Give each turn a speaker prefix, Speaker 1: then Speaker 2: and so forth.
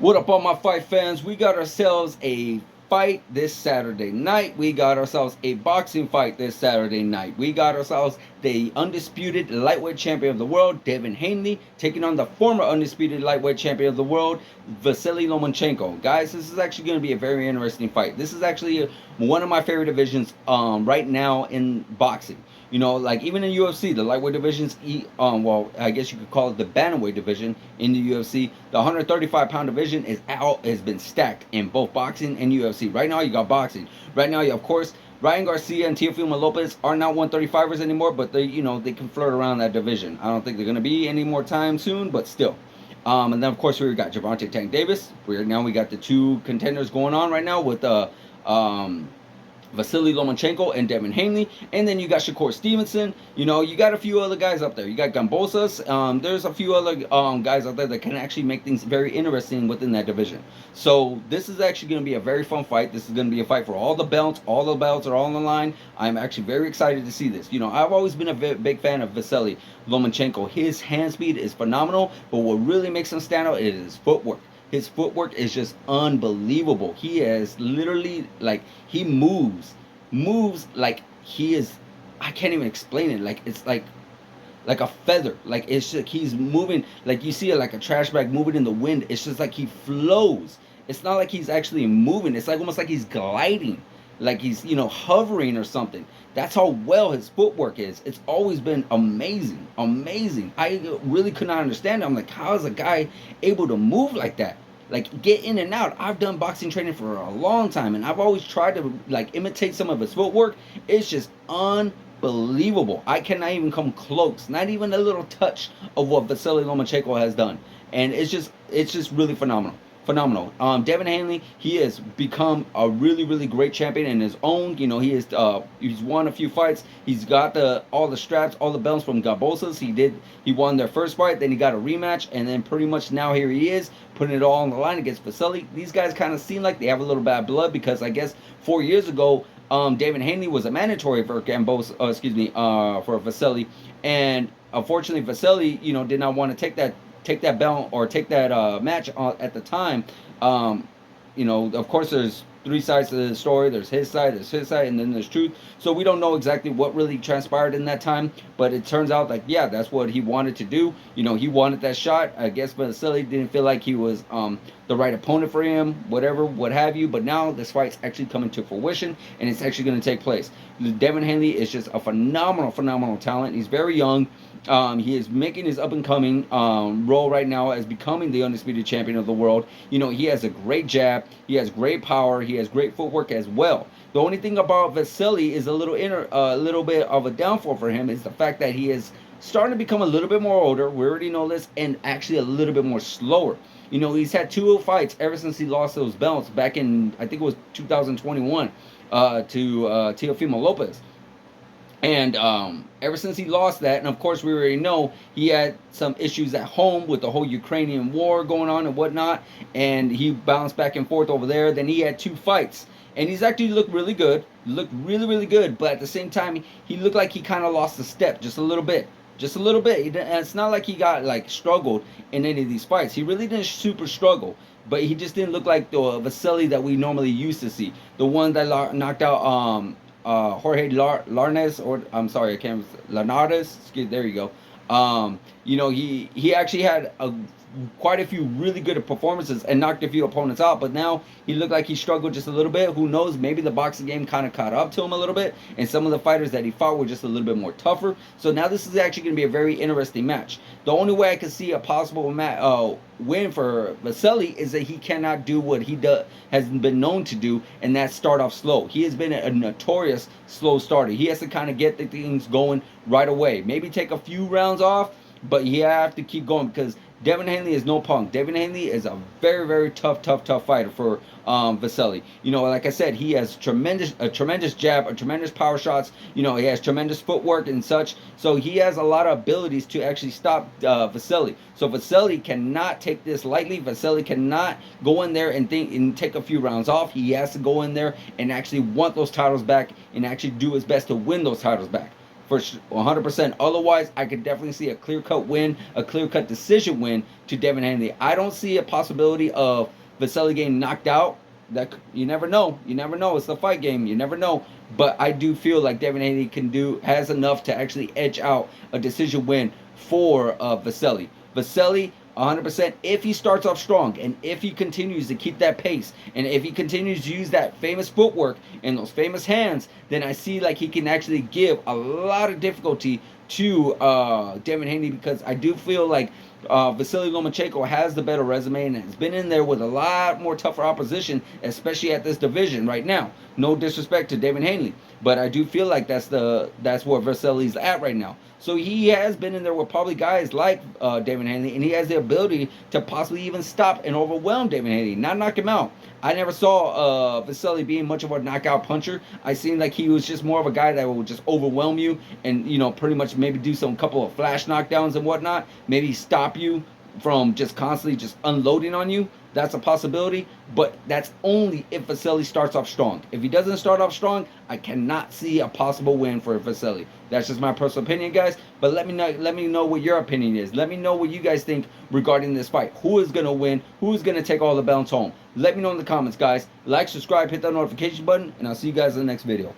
Speaker 1: What up, all my fight fans? We got ourselves a fight this Saturday night. We got ourselves a boxing fight this Saturday night. We got ourselves the undisputed lightweight champion of the world, Devin Haney, taking on the former undisputed lightweight champion of the world, Vasily Lomachenko. Guys, this is actually going to be a very interesting fight. This is actually one of my favorite divisions right now in boxing. You know, like even in UFC, the lightweight divisions, well, I guess you could call it the bantamweight division in the UFC. The 135-pound division has been stacked in both boxing and UFC. Right now, you got boxing. Right now, of course, Ryan Garcia and Teofimo Lopez are not 135ers anymore, but they can flirt around that division. I don't think they're going to be any more time soon, but still. And then, of course, we got Gervonta Tank Davis. We got the two contenders going on right now with Vasily Lomachenko and Devin Haney. And then you got Shakur Stevenson. You know, you got a few other guys up there. You got Gambosas. There's a few other guys out there that can actually make things very interesting within that division. So this is actually going to be a very fun fight. This is going to be a fight for all the belts. All the belts are all on the line. I'm actually very excited to see this. You know, I've always been a big fan of Vasily Lomachenko. His hand speed is phenomenal, but what really makes him stand out is his footwork. His footwork is just unbelievable. He is literally, like, he moves like he is, I can't even explain it. Like, it's like a feather. Like, it's just, he's moving, like you see it like a trash bag moving in the wind. It's just like he flows. It's not like he's actually moving. It's like almost like he's gliding, like he's, hovering or something. That's how well his footwork is. It's always been amazing. I really could not understand it. I'm like, how is a guy able to move like that? Like, get in and out. I've done boxing training for a long time, and I've always tried to, like, imitate some of his footwork. It's just unbelievable. I cannot even come close. Not even a little touch of what Vasily Lomachenko has done. And it's just really phenomenal. Devin Haney, he has become a really great champion in his own. You know, he's won a few fights. He's got all the straps, all the belts from Gambosas. He won their first fight, then he got a rematch, and then pretty much now here he is putting it all on the line against Vasily. These guys kind of seem like they have a little bad blood because I guess 4 years ago, Devin Haney was a mandatory for for Vasily, and unfortunately Vasily, did not want to take that belt or take that match at the time. Of course, there's three sides to the story. There's his side, and then there's truth. So we don't know exactly what really transpired in that time, but it turns out like, yeah, that's what he wanted to do. He wanted that shot. I guess Vasily didn't feel like he was the right opponent for him, whatever, what have you. But now this fight's actually coming to fruition, and it's actually going to take place. Devin Haney is just a phenomenal talent. He's very young. He is making his up-and-coming role right now as becoming the undisputed champion of the world. He has a great jab. He has great power. He has great footwork as well. The only thing about Vasily is a little bit of a downfall for him is the fact that he is starting to become a little bit more older. We already know this, and actually a little bit more slower. He's had two fights ever since he lost those belts back in, I think it was 2021, to Teofimo Lopez. And ever since he lost that, and of course we already know he had some issues at home with the whole Ukrainian war going on and whatnot, and he bounced back and forth over there. Then he had two fights, and he's actually looked really good, really good, but at the same time, he looked like he kind of lost a step just a little bit. And it's not like he got, like, struggled in any of these fights. He really didn't super struggle, but he just didn't look like the Vasily that we normally used to see. The one that knocked out Jorge Larnes, or I'm sorry, I can't. Lanardes. There you go. He actually had quite a few really good performances and knocked a few opponents out, but now he looked like he struggled just a little bit. Who knows? Maybe the boxing game kind of caught up to him a little bit, and some of the fighters that he fought were just a little bit more tougher. So now this is actually going to be a very interesting match. The only way I can see a possible win for Vasily is that he cannot do what he has been known to do, and that's start off slow. He has been a notorious slow starter. He has to kind of get the things going right away. Maybe take a few rounds off, but you have to keep going because Devin Haney is no punk. Devin Haney is a very tough fighter for Vasily. Like I said, he has a tremendous jab, a tremendous power shots. He has tremendous footwork and such. So he has a lot of abilities to actually stop Vasily. So Vasily cannot take this lightly. Vasily cannot go in there and take a few rounds off. He has to go in there and actually want those titles back and actually do his best to win those titles back. for 100%. Otherwise, I could definitely see a clear-cut win, a clear-cut decision win to Devin Haney. I don't see a possibility of Vasily getting knocked out. That you never know. You never know. It's the fight game. You never know. But I do feel like Devin Haney has enough to actually edge out a decision win for Vasily. Vasily, 100%, if he starts off strong and if he continues to keep that pace and if he continues to use that famous footwork and those famous hands, then I see like he can actually give a lot of difficulty to Devin Haney, because I do feel like Vasily Lomachenko has the better resume and has been in there with a lot more tougher opposition, especially at this division right now. No disrespect to Devin Haney, but I do feel like that's where Vasily's at right now. So he has been in there with probably guys like Devin Haney, and he has the ability to possibly even stop and overwhelm Devin Haney, not knock him out. I never saw Vasily being much of a knockout puncher. I seen like he was just more of a guy that would just overwhelm you and, you know, pretty much maybe do some couple of flash knockdowns and whatnot. Maybe stop you from just constantly just unloading on you. That's a possibility, but that's only if Vasily starts off strong. If he doesn't start off strong, I cannot see a possible win for Vasily. That's just my personal opinion, guys. But let me know what your opinion is. Let me know what you guys think regarding this fight. Who is going to win? Who is going to take all the belts home? Let me know in the comments, guys. Like, subscribe, hit that notification button, and I'll see you guys in the next video.